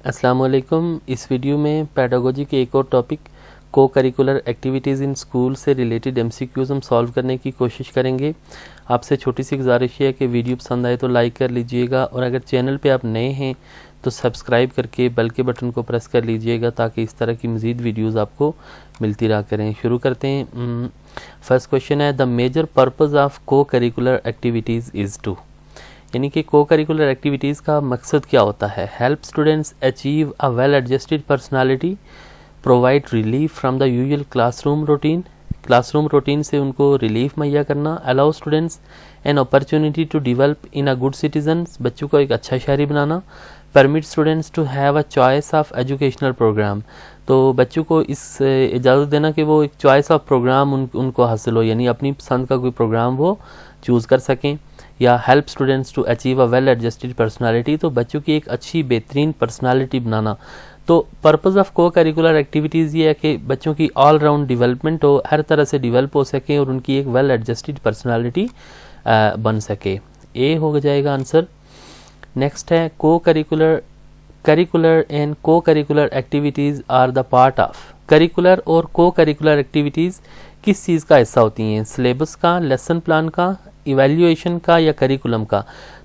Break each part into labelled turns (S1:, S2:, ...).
S1: अस्सलाम वालेकुम। इस वीडियो में पेडागोजी के एक और टॉपिक को करिकुलर एक्टिविटीज़ इन स्कूल से रिलेटेड एमसीक्यूज़ हम सॉल्व करने की कोशिश करेंगे। आपसे छोटी सी गुजारिश है कि वीडियो पसंद आए तो लाइक कर लीजिएगा और अगर चैनल पे आप नए हैं तो सब्सक्राइब करके बेल के बटन को प्रेस कर लीजिएगा ताकि इस तरह की मज़ीद वीडियोज़ आपको मिलती रहा करें। शुरू करते हैं। फर्स्ट क्वेश्चन है, the major purpose of co curricular activities is to, यानी कि को करिकुलर एक्टिविटीज़ का मकसद क्या होता है। Help students achieve a well adjusted personality, provide relief from the usual classroom routine, classroom routine से उनको रिलीफ मुहैया करना। Allow students an opportunity to develop in a good citizen, बच्चों को एक अच्छा शहरी बनाना। Permit students to have a choice of educational programme, तो बच्चों को इस इजाज़त देना कि वो एक चॉइस ऑफ प्रोग्राम उनको हासिल हो, यानी अपनी पसंद का कोई प्रोग्राम वो चूज़ कर सकें। या help students to achieve a well adjusted personality, तो बच्चों की एक अच्छी बेहतरीन पर्सनालिटी बनाना। तो purpose of co curricular activities ये है कि बच्चों की ऑल राउंड डेवलपमेंट हो, हर तरह से डेवलप हो सके और उनकी एक वेल एडजस्टेड पर्सनालिटी बन सके। ए हो जाएगा आंसर। नेक्स्ट है, curricular and co curricular activities are the part of. Curricular और को करिकुलर एक्टिविटीज़ किस चीज़ का हिस्सा होती हैं, सिलेबस का, लेसन प्लान का, इवैल्यूएशन का या करिकुलम का।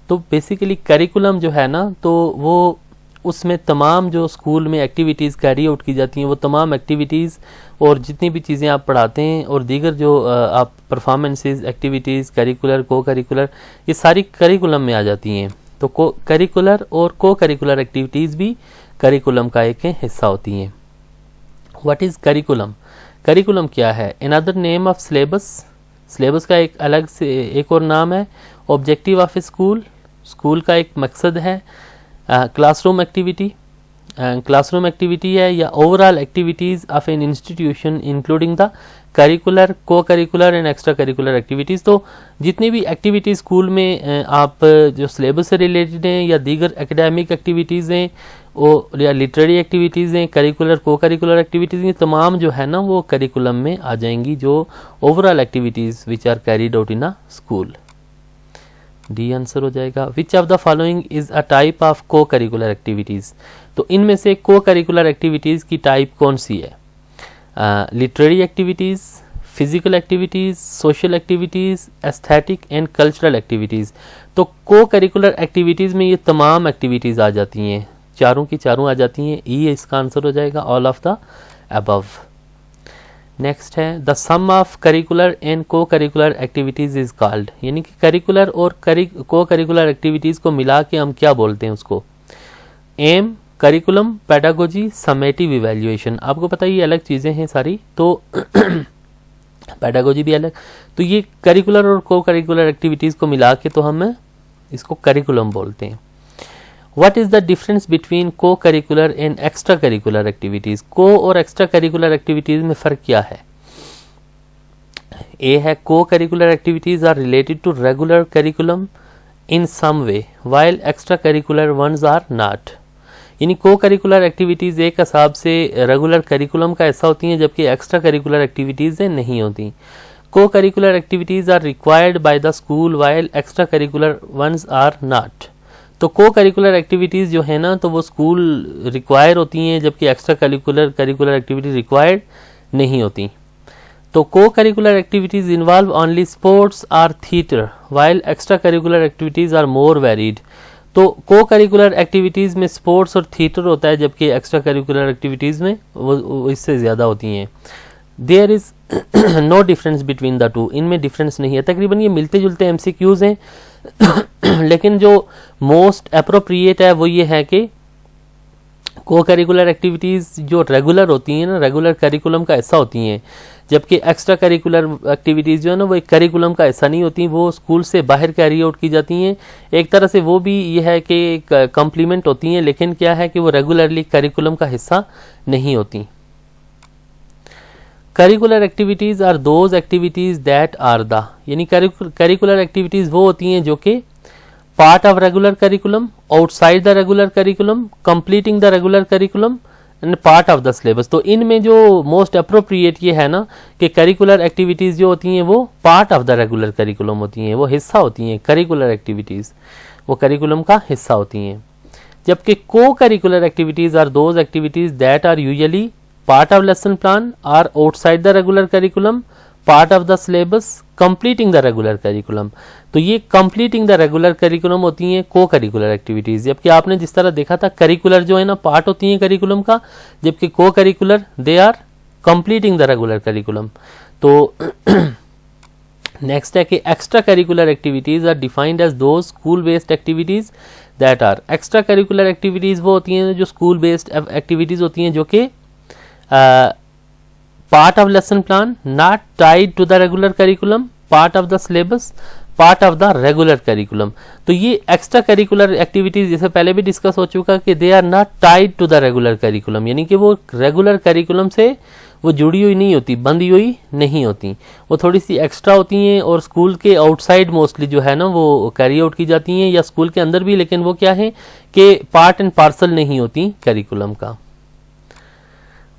S1: तो बेसिकली करिकुलम जो है ना, तो वो उसमें तमाम जो स्कूल में एक्टिविटीज़ कैरी आउट की जाती हैं, वो तमाम एक्टिविटीज़ और जितनी भी चीज़ें आप पढ़ाते हैं और दीगर जो आप performances activities curricular co curricular, ये सारी करिकुलम में आ जाती हैं। तो करिकुलर और को करिकुलर एक्टिविटीज़ भी करिकुलम का एक हिस्सा होती हैं। What is curriculum? करिकुलम क्या है? Another name of syllabus, syllabus का एक अलग से एक और नाम है। Objective of A school, school का एक मकसद है। क्लासरूम एक्टिविटी, क्लासरूम एक्टिविटी है। या overall activities of an institution including the curricular, co curricular and extra curricular activities. तो जितनी भी एक्टिविटीज़ स्कूल में आप जो सिलेबस से रिलेटेड हैं या दीगर एकेडमिक एक्टिविटीज़ हैं और या लिटरेरी एक्टिविटीज़ हैं, करिकुलर को करिकुलर एक्टिविटीज़, ये तमाम जो है ना वो करिकुलम में आ जाएंगी, जो overall activities which are carried out in a school. D answer हो जाएगा। Which of the following is a type of co curricular activities, तो इनमें से को करिकुलर एक्टिविटीज़ की टाइप कौन सी है? Literary activities, physical activities, social activities, aesthetic and cultural activities. तो को करिकुलर एक्टिविटीज़ में ये तमाम एक्टिविटीज़ आ जाती हैं, चारों की चारों आ जाती हैं। ई इसका आंसर हो जाएगा, all of the above. Next है, the sum of curricular and co curricular activities is called, यानी कि करिकुलर और को करिकुलर एक्टिविटीज़ को मिला के हम क्या बोलते हैं उसको? Um, curriculum, pedagogy, summative evaluation. आपको पता है ये अलग चीज़ें हैं सारी, तो पेडागोजी भी अलग। तो ये करिकुलर और को करिकुलर एक्टिविटीज़ को मिला के तो हम इसको करिकुलम बोलते हैं। What is the difference between co-curricular and extra-curricular activities? को और एक्स्ट्रा करिकुलर एक्टिविटीज़ में फ़र्क क्या है? ए है, co-curricular activities are related to regular curriculum in some way, while extra-curricular ones are not. यानी को करिकुलर एक्टिविटीज़ एक हिसाब से रेगुलर करिकुलम का हिस्सा होती हैं, जबकि एक्स्ट्रा करिकुलर एक्टिविटीज़ नहीं होती। Co curricular activities are required by the school while extra curricular ones are not. तो को करिकुलर एक्टिविटीज़ जो है ना, तो वो स्कूल रिक्वायर होती हैं, जबकि एक्स्ट्रा करिकुलर एक्टिविटीज़ रिक्वायर्ड नहीं होती। तो co curricular activities involve only sports और theatre, while extra curricular activities are more varied. तो को करिकुलर एक्टिविटीज़ में स्पोर्ट्स और थिएटर होता है, जबकि एक्स्ट्रा करिकुलर एक्टिविटीज़ में वो इससे ज़्यादा होती हैं। There is no difference between the two, इनमें डिफरेंस नहीं है। तकरीबन ये मिलते जुलते एमसीक्यूज़ हैं लेकिन जो मोस्ट अप्रोप्रिएट है वो ये है कि को करिकुलर एक्टिविटीज़ जो रेगुलर होती हैं ना, रेगुलर करिकुलम का हिस्सा होती हैं, जबकि एक्स्ट्रा करिकुलर एक्टिविटीज़ जो है ना वो एक करिकुलम का हिस्सा नहीं होती, वो स्कूल से बाहर कैरी आउट की जाती हैं। एक तरह से वो भी ये है कि कम्प्लीमेंट होती हैं, लेकिन क्या है कि वो रेगुलरली करिकुलम का हिस्सा नहीं होती। Curricular activities are those activities that are the, यानी करिकुलर एक्टिविटीज़ वो होती हैं जो कि part of regular curriculum, outside the regular curriculum, completing the regular curriculum and part of the syllabus. तो इनमें जो मोस्ट अप्रोप्रिएट ये है ना कि करिकुलर एक्टिविटीज़ जो होती हैं वो part of the regular curriculum होती हैं, वो हिस्सा होती हैं। करिकुलर एक्टिविटीज़ वो करिकुलम का हिस्सा होती हैं। जबकि co curricular activities are those activities that are usually part of lesson plan, are outside the regular curriculum, part of the syllabus, completing the regular curriculum. तो ये कंप्लीटिंग द रेगुलर करिकुलम होती हैं को करिकुलर एक्टिविटीज। जबकि आपने जिस तरह देखा था करिकुलर जो है ना पार्ट होती है करिकुलम का, जबकि co curricular they are completing the regular curriculum. तो नेक्स्ट है कि extra curricular activities are defined as those school based activities that are, extra curricular activities वो होती हैं जो स्कूल बेस्ड एक्टिविटीज होती हैं जो कि part of lesson plan, not tied to the regular curriculum, part of the syllabus, part of the regular curriculum. तो ये एक्स्ट्रा करिकुलर एक्टिविटीज जैसे पहले भी डिस्कस हो चुका कि they are not tied to the regular curriculum, यानी कि वो रेगुलर करिकुलम से वो जुड़ी हुई नहीं होती, बंधी हुई नहीं होती, वो थोड़ी सी एक्स्ट्रा होती हैं और स्कूल के आउटसाइड मोस्टली जो है ना वो कैरी आउट की जाती हैं, या स्कूल के अंदर भी, लेकिन वो क्या है कि पार्ट एंड पार्सल नहीं होती करिकुलम का।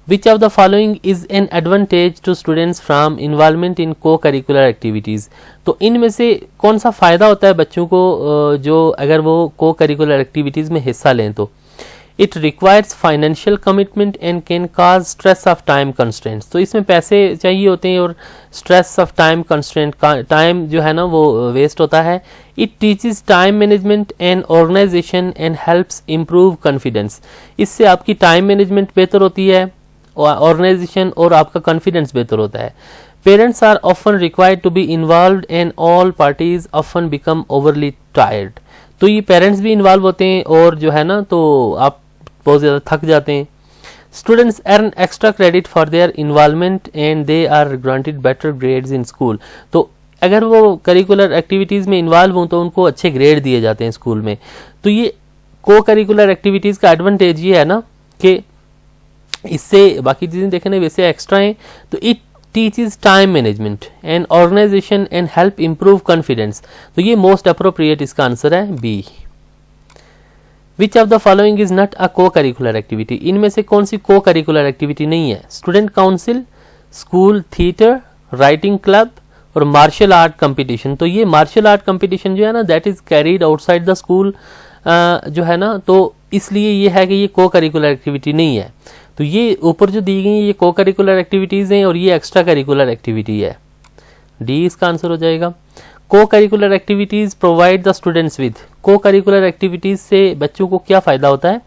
S1: Which of the following is an advantage to students from involvement in co-curricular activities? तो इनमें से कौन सा फायदा होता है बच्चों को जो अगर वो co-curricular activities में हिस्सा लें तो? It requires financial commitment and can cause stress of time constraints. तो इसमें पैसे चाहिए होते हैं और stress of time constraint, time जो है ना वो वेस्ट होता है। It teaches time management and organization and helps improve confidence. इससे आपकी टाइम मैनेजमेंट बेहतर होती है, ऑर्गेनाइजेशन और आपका कॉन्फिडेंस बेहतर होता है। Parents are often required to be involved and all parties often become overly tired. तो ये पेरेंट्स भी इन्वॉल्व होते हैं और जो है ना तो आप बहुत ज़्यादा थक जाते हैं। Students earn extra credit for their involvement and they are granted better grades in school. तो अगर वो करिकुलर एक्टिविटीज़ में इन्वॉल्व हों तो उनको अच्छे ग्रेड दिए जाते हैं स्कूल में। तो ये को करिकुलर एक्टिविटीज़ का एडवांटेज ये है ना कि इससे बाकी चीजें देखें ना वैसे एक्स्ट्रा हैं। तो it teaches time management and organisation and help improve confidence. तो ये मोस्ट अप्रोप्रिएट इसका आंसर है B. Which of the following is not a co curricular activity? इनमें से कौन सी को करिकुलर एक्टिविटी नहीं है? Student council, school theatre, writing club और मार्शल आर्ट कंपटीशन। तो ये मार्शल आर्ट कंपटीशन जो है ना that is carried outside the school जो है ना, तो इसलिए ये है कि ये को करिकुलर एक्टिविटी नहीं है। तो ये ऊपर जो दी गई ये को करिकुलर एक्टिविटीज हैं और ये एक्स्ट्रा करिकुलर एक्टिविटी है, डी इसका आंसर हो जाएगा। Co curricular activities provide the students with, co curricular activities से बच्चों को क्या फायदा होता है?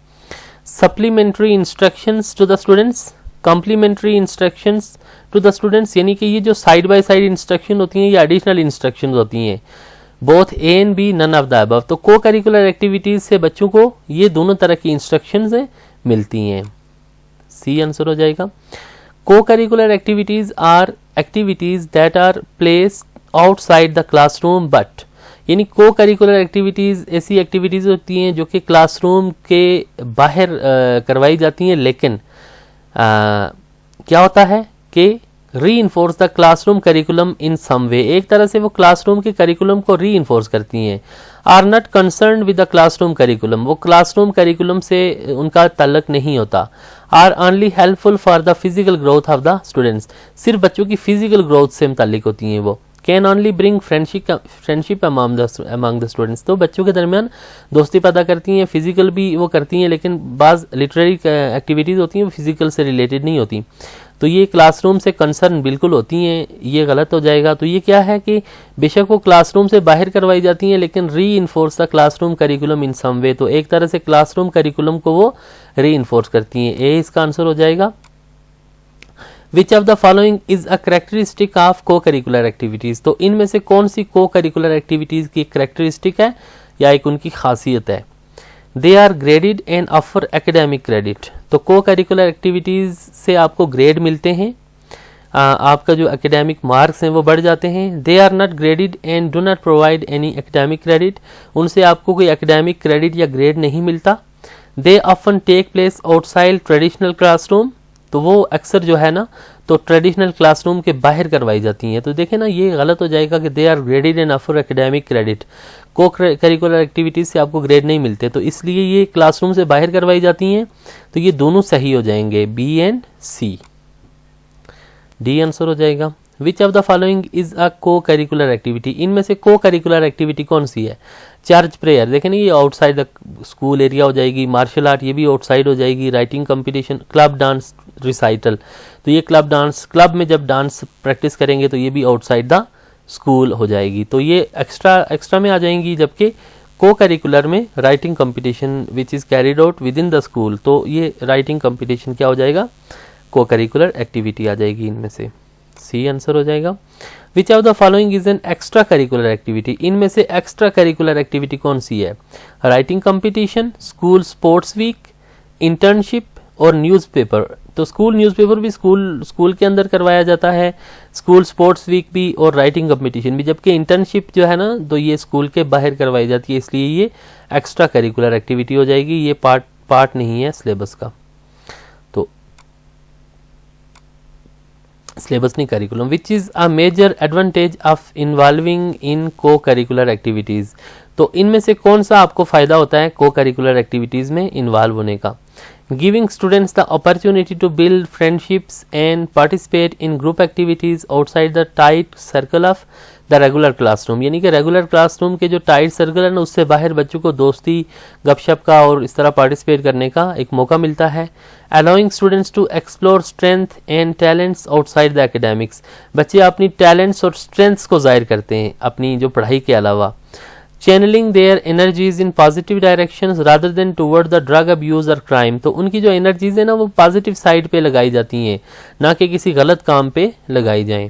S1: Supplementary instructions to the students, complementary instructions to the students, यानी कि ये जो साइड बाय साइड इंस्ट्रक्शन होती हैं ये एडिशनल इंस्ट्रक्शन होती हैं, both A and B, none of the above. तो को करिकुलर एक्टिविटीज से बच्चों को ये दोनों तरह की इंस्ट्रक्शंस मिलती हैं, सी आंसर हो जाएगा। Co curricular activities are activities that are place outside the classroom but, यानी को करिकुलर एक्टिविटीज ऐसी एक्टिविटीज होती हैं जो कि क्लासरूम के बाहर करवाई जाती हैं, लेकिन क्या होता है कि reinforce the classroom curriculum in some way, एक तरह से वो क्लासरूम के करिकुलम को री इन्फोर्स करती हैं। Are not concern with the classroom curriculum, वो क्लासरूम करिकुलम से उनका ताल्लुक नहीं होता। Are only helpful for the physical growth of the students, सिर्फ बच्चों की फिजिकल ग्रोथ से मुतालिक होती हैं वो। Can only bring friendship among the students, तो बच्चों के दरमियान दोस्ती पैदा करती हैं, फिजिकल भी वो करती हैं, लेकिन बाज़ लिटरेरी एक्टिविटीज़ होती हैं वो फिजिकल से रिलेटेड नहीं होती। तो ये क्लासरूम से कंसर्न बिल्कुल होती हैं, ये गलत हो जाएगा। तो ये क्या है कि बेशक वो क्लासरूम से बाहर करवाई जाती हैं लेकिन reinforce the classroom curriculum in some way, तो एक तरह से क्लासरूम करिकुलम को वो री इन्फोर्स करती हैं, ए इसका आंसर हो जाएगा। Which of the following is a characteristic of co curricular activities, तो इनमें से कौन सी को करिकुलर एक्टिविटीज की करेक्टरिस्टिक है या एक उनकी खासियत है? They are graded and offer academic credit, तो को करिकुलर एक्टिविटीज से आपको ग्रेड मिलते हैं, आपका जो एकेडमिक मार्क्स हैं वो बढ़ जाते हैं। They are not graded and do not provide any academic credit, उनसे आपको कोई एकेडमिक क्रेडिट या ग्रेड नहीं मिलता। They often take place outside traditional classroom, तो वो अक्सर जो है ना तो ट्रेडिशनल क्लासरूम के बाहर करवाई जाती हैं। तो देखें ना ये गलत हो जाएगा कि they are graded and offer academic credit, co curricular activities से आपको ग्रेड नहीं मिलते, तो इसलिए ये क्लासरूम से बाहर करवाई जाती हैं। तो ये दोनों सही हो जाएंगे, B and C, D answer हो जाएगा। Which of the following is a co curricular activity, इनमें से को करिकुलर एक्टिविटी कौन सी है? चर्च प्रेयर, देखें ना ये आउटसाइड द स्कूल एरिया हो जाएगी। मार्शल आर्ट ये भी आउटसाइड हो जाएगी। Writing competition, club dance recital, तो ये क्लब डांस, क्लब में जब डांस प्रैक्टिस करेंगे तो ये भी आउटसाइड द स्कूल हो जाएगी, तो ये एक्स्ट्रा में आ जाएंगी। जबकि को करिकुलर में writing competition which is carried out with in the school, तो ये राइटिंग कंपटीशन क्या हो जाएगा, को करिकुलर एक्टिविटी आ जाएगी इनमें से। सी आंसर हो जाएगा। Which of the following is an extra curricular activity, इनमें से एक्स्ट्रा करिकुलर एक्टिविटी कौन सी है, writing competition, school sports week, internship और न्यूज़पेपर। तो स्कूल न्यूज़पेपर भी स्कूल के अंदर करवाया जाता है, स्कूल स्पोर्ट्स वीक भी और राइटिंग कंपटीशन भी। जबकि इंटर्नशिप जो है ना तो ये स्कूल के बाहर करवाई जाती है, इसलिए ये एक्स्ट्रा करिकुलर एक्टिविटी हो जाएगी, ये पार्ट नहीं है सिलेबस का। तो सिलेबस नहीं, curriculum. Which is a major advantage of involving in co curricular activities, तो इनमें से कौन सा आपको फ़ायदा होता है को करिकुलर एक्टिविटीज़ में इन्वॉल्व होने का। Giving students the opportunity to build friendships and participate in group activities outside the tight circle of the regular classroom, यानी कि रेगुलर क्लासरूम के जो टाइट सर्कल है ना उससे बाहर बच्चों को दोस्ती, गपशप का और इस तरह पार्टिसिपेट करने का एक मौका मिलता है। Allowing students to explore strength and talents outside the academics, बच्चे अपनी टैलेंट्स और स्ट्रेंथ्स को जाहिर करते हैं अपनी जो पढ़ाई के अलावा। Channelling their energies in positive directions rather than toward the drug abuse और क्राइम, तो उनकी जो एनर्जीज है ना वो पॉजिटिव साइड पे लगाई जाती हैं, ना कि किसी गलत काम पे लगाई जाएं।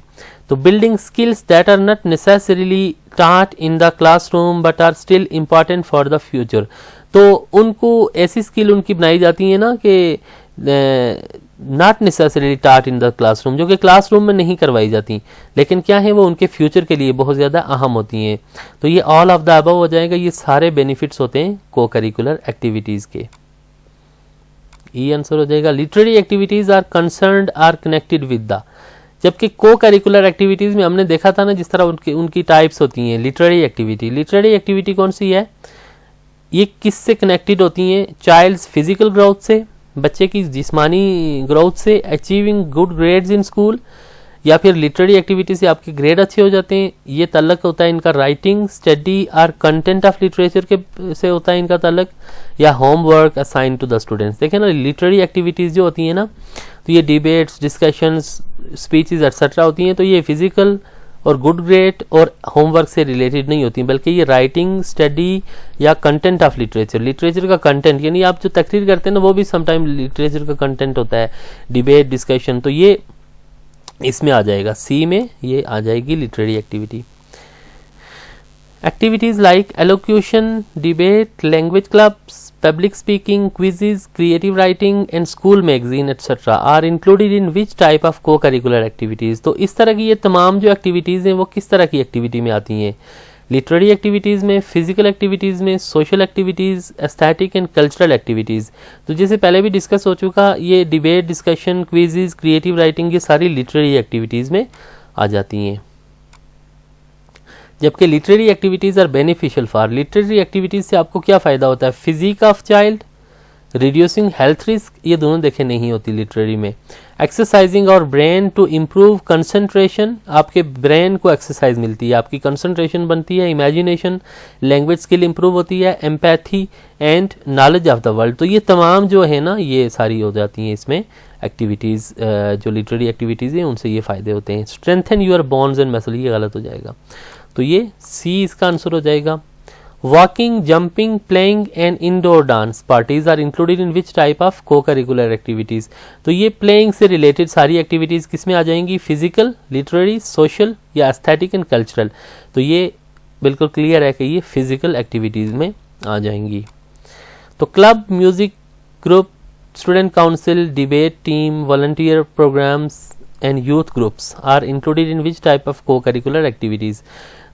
S1: तो building skills that are not necessarily taught in the classroom but are still important for the future, तो उनको ऐसी स्किल उनकी बनाई जाती है ना कि not necessarily taught in the classroom, जो कि क्लासरूम में नहीं करवाई जाती, लेकिन क्या है वो उनके फ्यूचर के लिए बहुत ज़्यादा अहम होती हैं। तो ये ऑल ऑफ द अबव हो जाएगा, ये सारे बेनिफिट्स होते हैं को करिकुलर एक्टिविटीज़ के। ई आंसर हो जाएगा। Literary activities are concerned are connected with the, जबकि को करिकुलर एक्टिविटीज़ में हमने देखा था ना जिस तरह उनकी टाइप्स होती हैं। लिटरेरी एक्टिविटी कौन सी है, ये किससे कनेक्टेड होती हैं, चाइल्ड्स फिजिकल ग्रोथ से, बच्चे की जिस्मानी ग्रोथ से, achieving good grades in school, या फिर लिटरेरी एक्टिविटी से आपके ग्रेड अच्छे हो जाते हैं, ये तल्लक होता है इनका राइटिंग, स्टडी और कंटेंट ऑफ लिटरेचर के से होता है इनका तल्लक, या homework assign to the students. देखें ना लिटरेरी एक्टिविटीज़ जो होती हैं ना तो ये डिबेट्स, डिस्कशंस, स्पीचेस एक्सेट्रा होती हैं, तो ये फिजिकल और गुड ग्रेड और होमवर्क से रिलेटेड नहीं होती, बल्कि ये राइटिंग, स्टडी या कंटेंट ऑफ लिटरेचर का कंटेंट, यानी आप जो तकरीर करते हैं ना वो भी समटाइम लिटरेचर का कंटेंट होता है, डिबेट, डिस्कशन, तो ये इसमें आ जाएगा, सी में ये आ जाएगी literary activity. Activities like elocution, debate, language clubs, public speaking, quizzes, creative writing and school magazine etc. are included in which type of co-curricular activities, तो इस तरह की ये तमाम जो एक्टिविटीज़ हैं वो किस तरह की एक्टिविटी में आती हैं, लिटरेरी एक्टिविटीज़ में, फिजिकल एक्टिविटीज़ में, social activities, aesthetic and cultural activities. तो जैसे पहले भी डिस्कस हो चुका, ये debate, discussion, quizzes, creative writing ये सारी लिटरेरी एक्टिविटीज़ में आ जाती हैं। जबकि literary activities are beneficial for, literary activities से आपको क्या फ़ायदा होता है, physique of child, reducing health risk, ये दोनों देखें नहीं होती लिटरेरी में। एक्सरसाइजिंग और ब्रेन टू इम्प्रूव कंसंट्रेशन, आपके ब्रेन को एक्सरसाइज मिलती है, आपकी कंसंट्रेशन बनती है, इमेजिनेशन, लैंग्वेज स्किल इंप्रूव होती है, empathy and knowledge of the world, तो ये तमाम जो है ना ये सारी हो जाती हैं इसमें एक्टिविटीज़, जो लिटरेरी एक्टिविटीज़ हैं उनसे ये फ़ायदे होते हैं। Strengthen your bones and muscle, ये गलत हो जाएगा, तो ये सी इसका आंसर हो जाएगा। Walking, jumping, playing and indoor dance parties are included in which type of co curricular activities, तो ये प्लेइंग से रिलेटेड सारी एक्टिविटीज़ किस में आ जाएंगी, फिजिकल, लिटरेरी, सोशल या एस्थेटिक एंड कल्चरल, तो ये बिल्कुल क्लियर है कि ये फिजिकल एक्टिविटीज़ में आ जाएंगी। तो club, music group, student council, debate team, volunteer programmes and youth groups are included in which type of co curricular activities,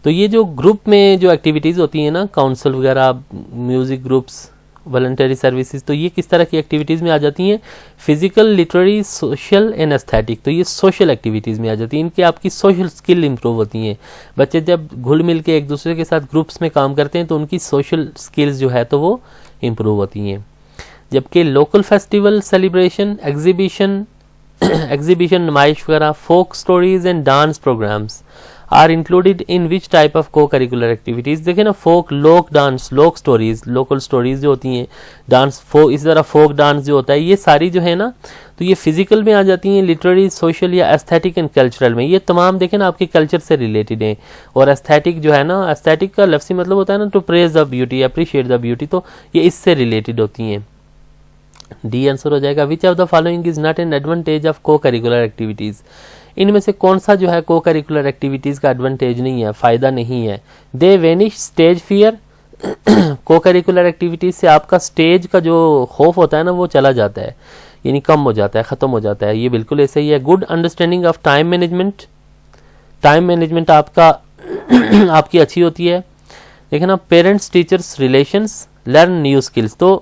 S1: तो ये जो ग्रुप में जो एक्टिविटीज़ होती हैं ना, काउंसिल वगैरह, म्यूज़िक ग्रुप्स, वॉलंटरी सर्विसेज, तो ये किस तरह की एक्टिविटीज़ में आ जाती हैं, physical, literary, social and aesthetic, तो ये सोशल एक्टिविटीज़ में आ जाती हैं। इनके आपकी सोशल स्किल इंप्रूव होती हैं, बच्चे जब घुल मिल के एक दूसरे के साथ ग्रुप्स में काम करते हैं तो उनकी सोशल स्किल्स जो है तो वो इम्प्रूव होती हैं। जबकि लोकल फेस्टिवल, सेलिब्रेशन, एग्जीबिशन, नुमाइश वगैरह, folk stories and dance programmes are included in which type of co curricular activities. देखिए ना, फोक, लोक डांस, लोक स्टोरीज, लोकल स्टोरीज जो होती हैं, डांस, फोक, इसी तरह फोक डांस जो होता है, ये सारी जो है ना, तो ये फिजिकल में आ जाती हैं, लिटरेरी, सोशल या एस्थेटिक एंड कल्चरल में। ये तमाम देखें ना आपके कल्चर से रिलेटेड हैं। और एस्थेटिक जो है ना, एस्थेटिक का लफ्ज़ी मतलब होता है ना to praise the beauty, appreciate the beauty, तो ये इससे रिलेटेड होती हैं। डी आंसर हो जाएगा। Which of the following is not an advantage of co curricular activities. इनमें से कौन सा जो है को करिकुलर एक्टिविटीज का एडवांटेज नहीं है, फायदा नहीं है। दे वेनिश स्टेज फियर। को करिकुलर एक्टिविटीज से आपका स्टेज का जो खौफ होता है ना वो चला जाता है, यानी कम हो जाता है, खत्म हो जाता है। ये बिल्कुल ऐसे ही है। Good understanding of time management. Time management आपका आपकी अच्छी होती है। देखें ना, parents teachers relations, learn new skills. तो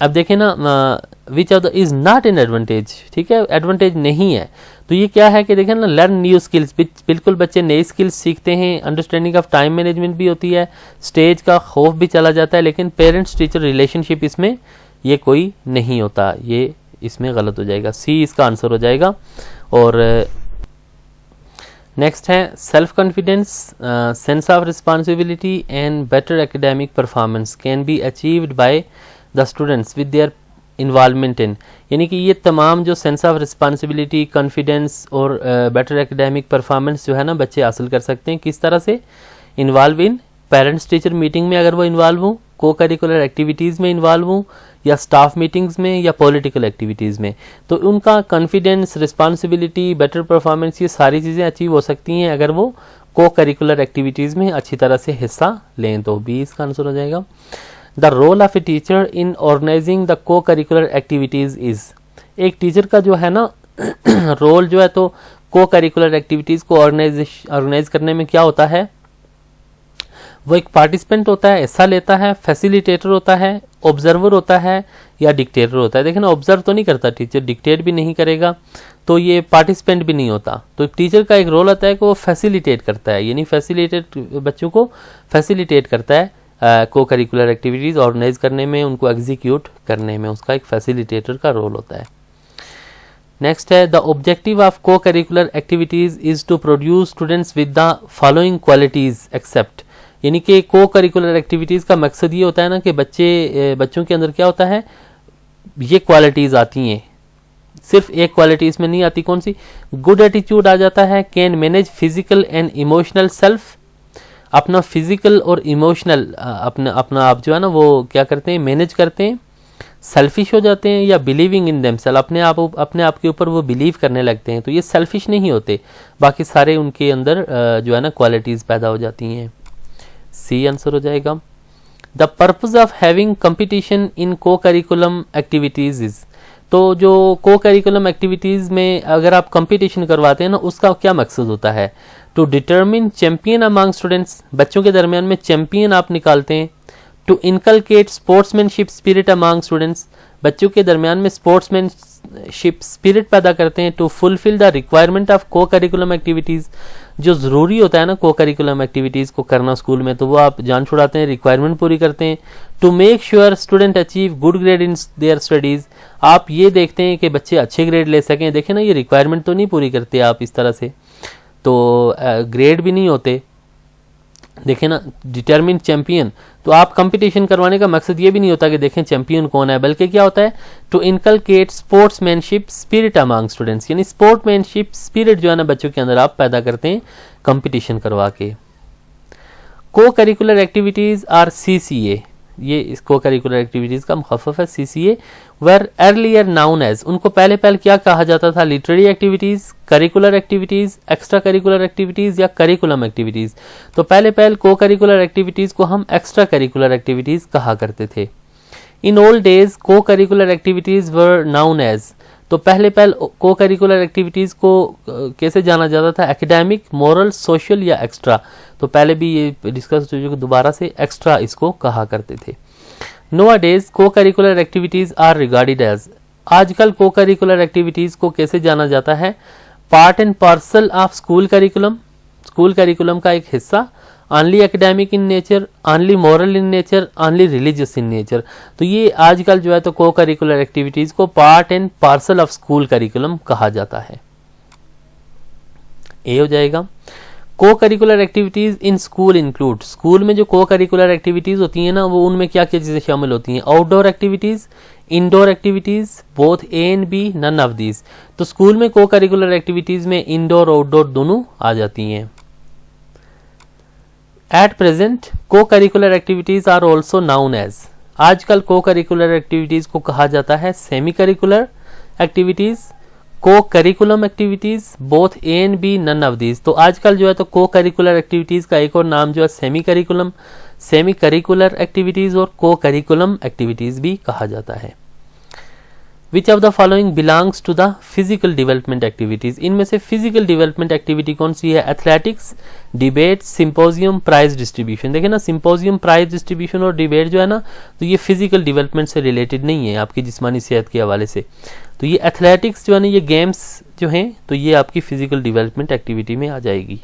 S1: अब देखें ना, विच of the is not an advantage, ठीक है, एडवांटेज नहीं है। तो ये क्या है कि देखें ना, लर्न न्यू स्किल्स, बिल्कुल बच्चे नई स्किल्स सीखते हैं। अंडरस्टैंडिंग ऑफ टाइम मैनेजमेंट भी होती है, स्टेज का खौफ भी चला जाता है। लेकिन पेरेंट्स टीचर रिलेशनशिप इसमें ये कोई नहीं होता, ये इसमें गलत हो जाएगा। सी इसका आंसर हो जाएगा। और नेक्स्ट है self confidence, sense of responsibility and better academic performance can be achieved by the students with their involvement in. यानी कि ये तमाम जो सेंस ऑफ रिस्पॉन्सिबिलिटी, कॉन्फिडेंस और बेटर एकेडमिक परफॉर्मेंस जो है ना बच्चे हासिल कर सकते हैं। किस तरह से? Involve in parents teacher meeting में अगर वो इन्वॉल्व हों, को करिकुलर एक्टिविटीज़ में इन्वॉल्व हों, या स्टाफ मीटिंग्स में, या पॉलिटिकल एक्टिविटीज़ में, तो उनका कॉन्फिडेंस, रिस्पॉन्सिबिलिटी, बेटर परफॉर्मेंस, ये सारी चीज़ें अचीव हो सकती हैं अगर वो को करिकुलर एक्टिविटीज़ में अच्छी तरह से हिस्सा लें। तो बी इसका आंसर हो जाएगा। The role of a teacher in organising the co curricular activities is. एक टीचर का जो है ना रोल जो है, तो को करिकुलर एक्टिविटीज़ को ऑर्गेनाइज करने में क्या होता है? वो एक पार्टिसिपेंट होता है, हिस्सा लेता है, फैसिलिटेटर होता है, ऑब्जर्वर होता है, या डिक्टेटर होता है। देखिए ना, ऑब्जर्व तो नहीं करता टीचर, डिक्टेट भी नहीं करेगा, तो ये पार्टिसिपेंट भी नहीं होता। तो टीचर का एक रोल होता है कि वो फैसिलिटेट करता है, यानी फैसिलिटेट, बच्चों को फैसिलिटेट करता है को करिकुलर एक्टिविटीज़ ऑर्गेनाइज करने में, उनको एग्जीक्यूट करने में, उसका एक फैसिलिटेटर का रोल होता है। नेक्स्ट है the objective of co curricular activities is to produce students with the following qualities except. यानी कि को करिकुलर एक्टिविटीज़ का मकसद ये होता है ना कि बच्चों के अंदर क्या होता है, ये क्वालिटीज़ आती हैं। सिर्फ एक क्वालिटी इसमें नहीं आती, कौन सी? गुड एटीट्यूड आ जाता है, can manage physical and emotional self, अपना फिजिकल और इमोशनल अपना आप जो है ना वो क्या करते हैं, मैनेज करते हैं। सेल्फिश हो जाते हैं, या बिलीविंग इन देमसेल्फ, अपने आप के ऊपर वो बिलीव करने लगते हैं, तो ये सेल्फिश नहीं होते। बाकी सारे उनके अंदर जो है ना क्वालिटीज़ पैदा हो जाती हैं। सी आंसर हो जाएगा। The purpose of having competition in को करिकुलम एक्टिविटीज इज। तो जो को करिकुलम एक्टिविटीज में अगर आप कंपटीशन करवाते हैं ना, उसका क्या मकसद होता है? To determine champion among students, बच्चों के दरमियान में चैंपियन आप निकालते हैं। To inculcate sportsmanship spirit among students, बच्चों के दरमियान में स्पोर्ट्समैनशिप स्पिरिट पैदा करते हैं। To fulfil the requirement of co curriculum activities, जो ज़रूरी होता है ना को करिकुलम एक्टिविटीज़ को करना स्कूल में, तो वो आप जान छुड़ाते हैं, रिक्वायरमेंट पूरी करते हैं। To make sure student achieve good grade in their studies, आप ये देखते हैं कि बच्चे अच्छे ग्रेड ले सकें। देखें ना, ये रिक्वायरमेंट तो नहीं पूरी करते आप इस तरह से, तो ग्रेड भी नहीं होते। देखें ना, डिटरमिन चैंपियन, तो आप कंपटीशन करवाने का मकसद ये भी नहीं होता कि देखें चैंपियन कौन है, बल्कि क्या होता है, to inculcate sportsmanship spirit among students, यानी स्पोर्ट्समैनशिप स्पिरिट जो है ना बच्चों के अंदर आप पैदा करते हैं कंपटीशन करवा के। को करिकुलर एक्टिविटीज़ आर CCA, ये इस को करिकुलर एक्टिविटीज़ का मुखफ़फ़ है CCA। Were earlier known as, उनको पहले क्या कहा जाता था? Literary activities, curricular activities, extra curricular activities, या करिकुलम एक्टिविटीज़। तो पहले को करिकुलर एक्टिविटीज़ को हम एक्स्ट्रा करिकुलर एक्टिविटीज़ कहा करते थे। In old days co curricular activities were known as, तो पहले को करिकुलर एक्टिविटीज़ को कैसे जाना जाता था? एकेडमिक, मोरल, सोशल, या एक्स्ट्रा। तो पहले भी ये डिस्कस हो चुका, दोबारा से एक्स्ट्रा इसको कहा करते थे। Nowadays co curricular activities are regarded as, आजकल को करिकुलर एक्टिविटीज़ को कैसे जाना जाता है? Part and parcel of school curriculum, school curriculum का एक हिस्सा, only academic in nature, only moral in nature, only religious in nature. तो ये आजकल जो है तो को करिकुलर एक्टिविटीज़ को part and parcel of school curriculum कहा जाता है। ए हो जाएगा। Co curricular activities in school include, school में जो को करिकुलर एक्टिविटीज होती हैं ना, वो उनमें क्या क्या चीजें शामिल होती हैं? Outdoor activities, indoor activities, both A and B, none of these. तो स्कूल में को करिकुलर एक्टिविटीज में इंडोर आउटडोर दोनों आ जाती हैं। At present co curricular activities are also known as, आजकल को करिकुलर एक्टिविटीज को कहा जाता है semi curricular activities, co curriculum activities, both A and B, none of these. तो आजकल जो है तो को करिकुलर एक्टिविटीज का एक और नाम जो है सेमी करिकुलर एक्टिविटीज और को करिकुलम एक्टिविटीज भी कहा जाता है। Which of the following belongs to the physical development activities, इनमें से फिजिकल डेवलपमेंट एक्टिविटी कौन सी है? Athletics, debate, symposium, prize distribution. देखें ना, सिंपोजियम, प्राइज डिस्ट्रीब्यूशन और डिबेट जो है ना, तो ये फिजिकल डेवलपमेंट से रिलेटेड नहीं है आपकी जिस्मानी सेहत के हवाले से। तो ये एथलेटिक्स जो है ना, ये गेम्स जो हैं, तो ये आपकी फिजिकल डेवलपमेंट एक्टिविटी में आ जाएगी।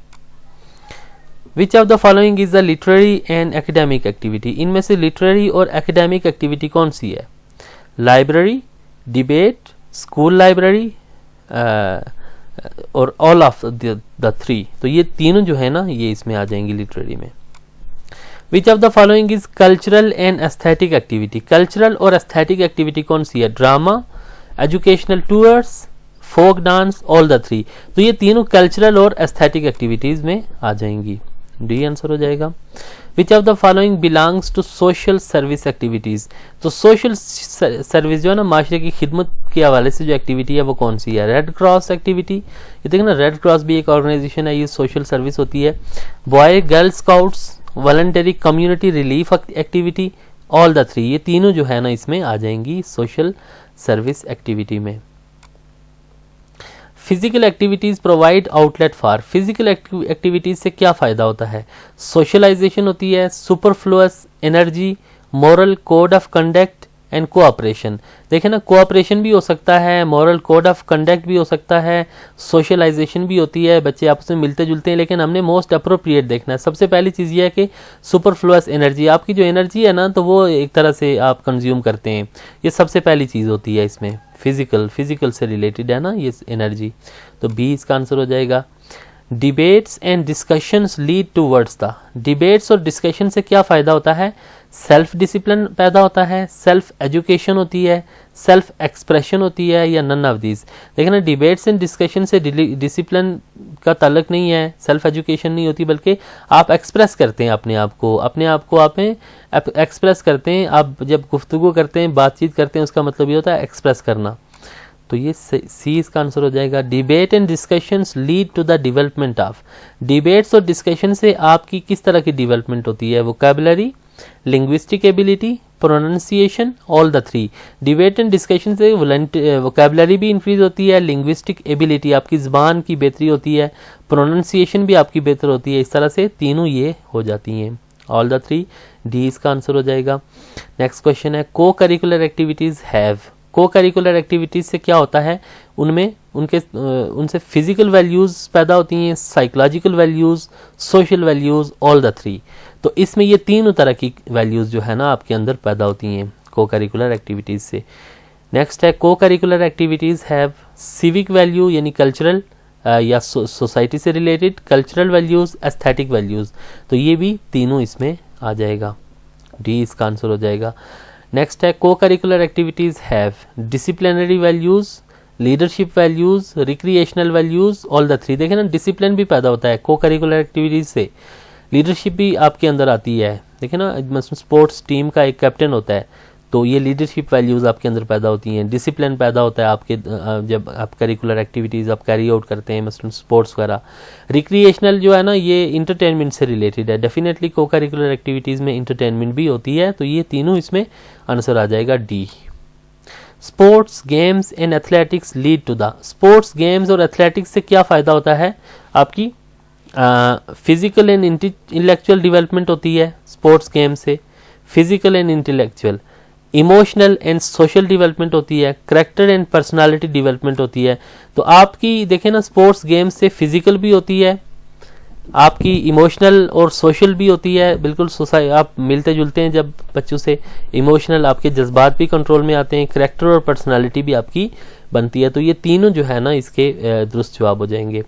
S1: विच of the following is the literary and academic activity, इनमें से लिटरेरी और एकेडमिक एक्टिविटी कौन सी है? लाइब्रेरी, डिबेट, स्कूल लाइब्रेरी और ऑल ऑफ द थ्री। तो ये तीनों जो है ना, ये इसमें आ जाएंगी लिटरेरी में। Which of the following is cultural and aesthetic activity, cultural और एस्थेटिक एक्टिविटी कौन सी है? Drama, educational tours, folk dance, all the three. तो ये तीनों कल्चरल और एस्थेटिक एक्टिविटीज में आ जाएंगी। डी आंसर हो जाएगा। Which of the following belongs to social service activities, तो सोशल सर्विस जो है ना, माशरे की खिदमत के हवाले से जो एक्टिविटी है वो कौन सी है? रेड क्रॉस एक्टिविटी, ये देखना रेड क्रॉस भी एक ऑर्गेनाइजेशन है, ये सोशल सर्विस होती है। Boy girl scouts, voluntary community relief activity, all the three. ये तीनों जो है ना इसमें आ जाएंगी सोशल सर्विस एक्टिविटी में। Physical activities provide outlet for, physical activities से क्या फायदा होता है? सोशलाइजेशन होती है, superfluous energy, moral code of conduct and cooperation. देखें ना, कोऑपरेशन भी हो सकता है, मॉरल कोड ऑफ कंडक्ट भी हो सकता है, सोशलाइजेशन भी होती है, बच्चे आपस में मिलते जुलते हैं, लेकिन हमने मोस्ट अप्रोप्रिएट देखना है। सबसे पहली चीज़ ये है कि सुपरफ्लुअस एनर्जी, आपकी जो एनर्जी है ना, तो वो एक तरह से आप कंज्यूम करते हैं, ये सबसे पहली चीज़ होती है इसमें। फिजिकल से रिलेटेड है ना ये एनर्जी, तो बी इसका आंसर हो जाएगा। Debates and discussions lead towards the, debates और डिस्कशन से क्या फ़ायदा होता है? सेल्फ डिसिप्लिन पैदा होता है, सेल्फ एजुकेशन होती है, सेल्फ एक्सप्रेशन होती है, या नन ऑफ दीज। देखना, डिबेट्स एंड डिस्कशन से डिसिप्लिन का ताल्लुक नहीं है, सेल्फ एजुकेशन नहीं होती, बल्कि आप एक्सप्रेस करते हैं अपने आप को आप एक्सप्रेस करते हैं। आप जब गुफ्तगू करते हैं, बातचीत करते हैं, उसका मतलब ये होता है एक्सप्रेस करना। तो ये सी इसका आंसर हो जाएगा। Debate and discussions lead to the development of, debates और डिस्कशन से आपकी किस तरह की डेवलपमेंट होती है? Vocabulary, linguistic ability, pronunciation, all the three. Debate and discussion से वोकैबुलरी भी इंक्रीज होती है, लिंग्विस्टिक एबिलिटी आपकी ज़बान की बेहतरी होती है, प्रोनाउंसिएशन भी आपकी बेहतर होती है। इस तरह से तीनों ये हो जाती हैं, ऑल द थ्री। डी इसका आंसर हो जाएगा। नेक्स्ट क्वेश्चन है, को करिकुलर एक्टिविटीज़ हैव, को करिकुलर एक्टिविटीज़ से क्या होता है? उनसे फिजिकल वैल्यूज़ पैदा होती हैं, psychological values, social values, all the three. तो इसमें ये तीनों तरह की वैल्यूज़ जो है ना आपके अंदर पैदा होती हैं को करिकुलर एक्टिविटीज़ से। नेक्स्ट है, को curricular activities have civic value यानी कल्चरल या सोसाइटी से related, cultural values, aesthetic values. तो ये भी तीनों इसमें आ जाएगा, डी इसका आंसर हो जाएगा। नेक्स्ट है, को curricular activities have disciplinary values, leadership values, recreational values, all the three. देखें ना, डिसिप्लिन भी पैदा होता है को करिकुलर एक्टिविटीज़ से, लीडरशिप भी आपके अंदर आती है। देखें ना, मतलब स्पोर्ट्स टीम का एक कैप्टन होता है, तो ये लीडरशिप वैल्यूज़ आपके अंदर पैदा होती हैं, डिसिप्लिन पैदा होता है आपके जब आप करिकुलर एक्टिविटीज़ आप कैरी आउट करते हैं, मसलन स्पोर्ट्स वगैरह। रिक्रिएशनल जो है ना, ये इंटरटेनमेंट से रिलेटेड है, डेफिनेटली को करिकुलर एक्टिविटीज़ में इंटरटेनमेंट भी होती है, तो ये तीनों इसमें आंसर आ जाएगा D. Sports, games and athletics lead to the, sports, games और एथलेटिक्स से क्या फ़ायदा होता है? आपकी फिजिकल एंड इंटेलेक्चुअल डेवलपमेंट होती है स्पोर्ट्स गेम से, physical and intellectual, emotional and social development होती है, कैरेक्टर एंड पर्सनालिटी डेवलपमेंट होती है। तो आपकी देखें ना, स्पोर्ट्स गेम से फिजिकल भी होती है, आपकी इमोशनल और सोशल भी होती है। बिल्कुल आप मिलते जुलते हैं जब बच्चों से, इमोशनल आपके जज्बात भी कंट्रोल में आते हैं, कैरेक्टर और पर्सनालिटी भी आपकी बनती है। तो ये तीनों जो है ना इसके दुरुस्त जवाब हो जाएंगे।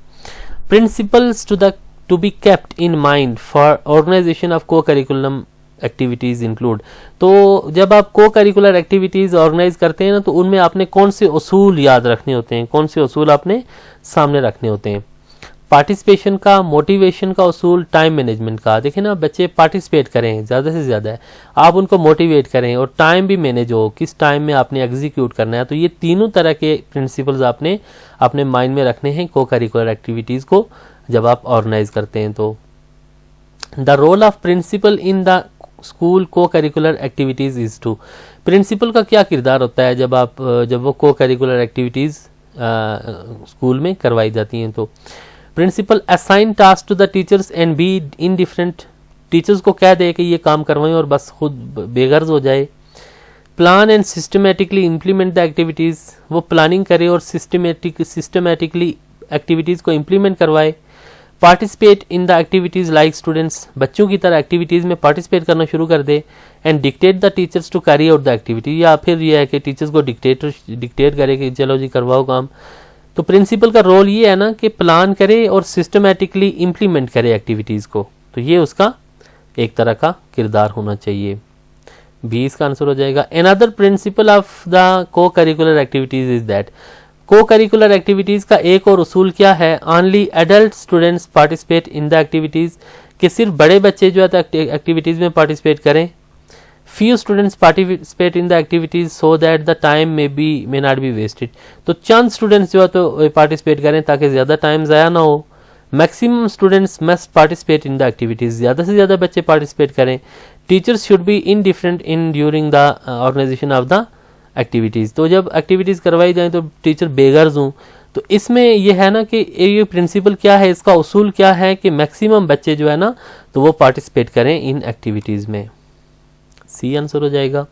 S1: Principles to the to be kept in mind for organization of co-curriculum activities include. तो जब आप को करिकुलर एक्टिविटीज़ ऑर्गेनाइज करते हैं ना, तो उनमें आपने कौन से उसूल याद रखने होते हैं, कौन से उसूल आपने सामने रखने होते हैं? पार्टिसिपेशन का, मोटिवेशन का उसूल, टाइम मैनेजमेंट का। देखें ना, बच्चे पार्टिसिपेट करें ज़्यादा से ज़्यादा, आप उनको मोटिवेट करें और टाइम भी मैनेज हो, किस टाइम में आपने एग्जीक्यूट करना है। तो ये तीनों तरह के प्रिंसिपल्स आपने अपने माइंड में रखने हैं को करिकुलर एक्टिविटीज़ को जब आप ऑर्गेनाइज करते हैं। तो the role of principal in the school co curricular activities is to, principal का क्या किरदार होता है जब वो को करिकुलर एक्टिविटीज़ स्कूल में करवाई जाती हैं? तो principal assign task to the teachers and be indifferent, teachers को कह दे कि ये काम करवाएं और बस खुद बेगर्ज हो जाए। Plan and systematically implement the activities, वो प्लानिंग करे और सिस्टमेटिकली एक्टिविटीज़ को इम्प्लीमेंट करवाए। Participate in the activities like students, बच्चों की तरह एक्टिविटीज़ में पार्टिसिपेट करना शुरू कर दे। And dictate the teachers to carry out the activity, या फिर यह है कि टीचर्स को डिक्टेट करे कि चलो जी करवाओ काम। तो प्रिंसिपल का रोल ये है ना कि प्लान करे और सिस्टमेटिकली इम्प्लीमेंट करे एक्टिविटीज़ को, तो ये उसका एक तरह का किरदार होना चाहिए। 20 का आंसर हो जाएगा। Another principle of the co curricular activities is that, को करिकुलर एक्टिविटीज़ का एक और उसूल क्या है? Only adult students participate in the activities, कि सिर्फ बड़े बच्चे जो है एक्टिविटीज़ में पार्टिसिपेट करें। few students participate in the activities so that the time may not be wasted, तो चंद स्टूडेंट्स जो है तो पार्टिसिपेट करें ताकि ज़्यादा टाइम ज़ाया ना हो। Maximum students must participate in the activities, ज़्यादा से ज़्यादा बच्चे पार्टिसिपेट करें। Teachers should be indifferent in during the organisation of the activities, तो जब एक्टिविटीज़ करवाई जाए तो टीचर बेगर्ज हों। तो इसमें यह है ना कि ये प्रिंसिपल क्या है, इसका उसूल क्या है कि मैक्सिमम बच्चे जो है ना तो वो पार्टिसिपेट करें इन एक्टिविटीज़ में। सी आंसर हो जाएगा।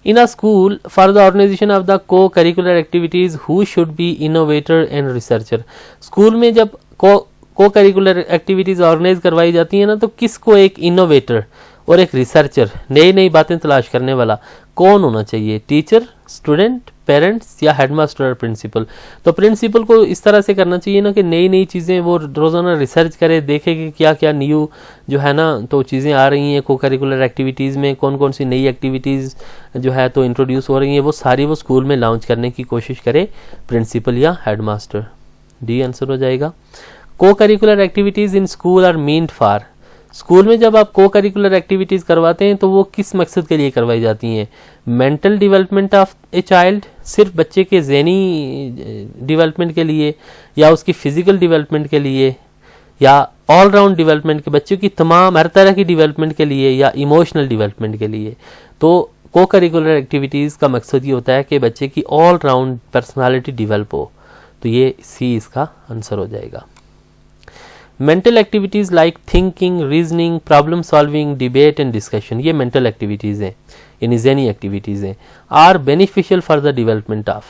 S1: In a school for the organisation of the co curricular activities who should be innovator and researcher, school में जब को करिकुलर एक्टिविटीज ऑर्गेनाइज करवाई जाती है ना, तो किसको एक इनोवेटर और एक रिसर्चर, नई नई बातें तलाश करने वाला कौन होना चाहिए? टीचर, स्टूडेंट, पेरेंट्स या हेडमास्टर और प्रिंसिपल? तो प्रिंसिपल को इस तरह से करना चाहिए ना कि नई नई चीज़ें वो रोज़ाना रिसर्च करे, देखे कि क्या क्या न्यू जो है ना तो चीज़ें आ रही हैं को करिकुलर एक्टिविटीज़ में, कौन कौन सी नई एक्टिविटीज़ जो है तो इंट्रोड्यूस हो रही हैं, वो सारी वो स्कूल में लॉन्च करने की कोशिश करे प्रिंसिपल या हेडमास्टर। डी आंसर हो जाएगा। Co curricular activities in school are meant for, school में जब आप को करिकुलर एक्टिविटीज़ करवाते हैं तो वो किस मकसद के लिए करवाई जाती हैं? Mental development of a child, सिर्फ बच्चे के ज़हनी डेवलपमेंट के लिए, या उसकी फ़िज़िकल डेवलपमेंट के लिए, या ऑल राउंड डेवलपमेंट के, बच्चों की तमाम हर तरह की डेवलपमेंट के लिए, या इमोशनल डेवलपमेंट के लिए? तो को करिकुलर एक्टिविटीज़ का मकसद ये होता है कि बच्चे की ऑल राउंड पर्सनालिटी डेवलप हो, तो ये सी इसका आंसर हो जाएगा। Mental activities like thinking, reasoning, problem solving, debate and discussion, ये मेंटल एक्टिविटीज़ हैं, यानी ज़हनी एक्टिविटीज़ हैं। Are beneficial for the development of,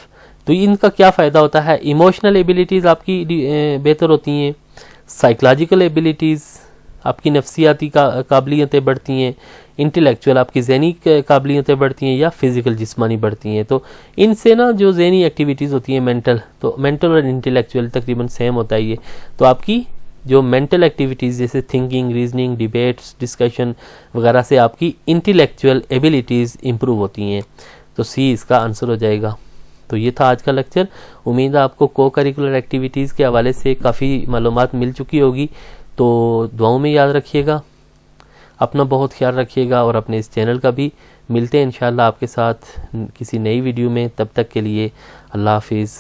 S1: तो इनका क्या फ़ायदा होता है? इमोशनल एबिलिटीज़ आपकी बेहतर होती हैं, साइकोलॉजिकल एबिलिटीज़ आपकी नफ्सियाती काबिलियतें बढ़ती हैं, इंटेलेक्चुअल आपकी ज़हनी काबिलियतें बढ़ती हैं, या फिज़िकल जिस्मानी बढ़ती हैं। तो इनसे ना जो ज़हनी एक्टिविटीज़ होती हैं मेंटल, तो मेंटल और इंटेलेक्चुअल तकरीबन सेम होता है ये, तो आपकी जो मेंटल एक्टिविटीज़ जैसे थिंकिंग, रीजनिंग, डिबेट्स, डिस्कशन वगैरह से आपकी इंटेलेक्चुअल एबिलिटीज़ इंप्रूव होती हैं। तो सी इसका आंसर हो जाएगा। तो ये था आज का लेक्चर। उम्मीद है आपको को करिकुलर एक्टिविटीज़ के हवाले से काफ़ी मालूमात मिल चुकी होगी। तो दुआओं में याद रखिएगा, अपना बहुत ख्याल रखिएगा और अपने इस चैनल का भी। मिलते हैं इंशाअल्लाह आपके साथ किसी नई वीडियो में, तब तक के लिए अल्लाह हाफिज़।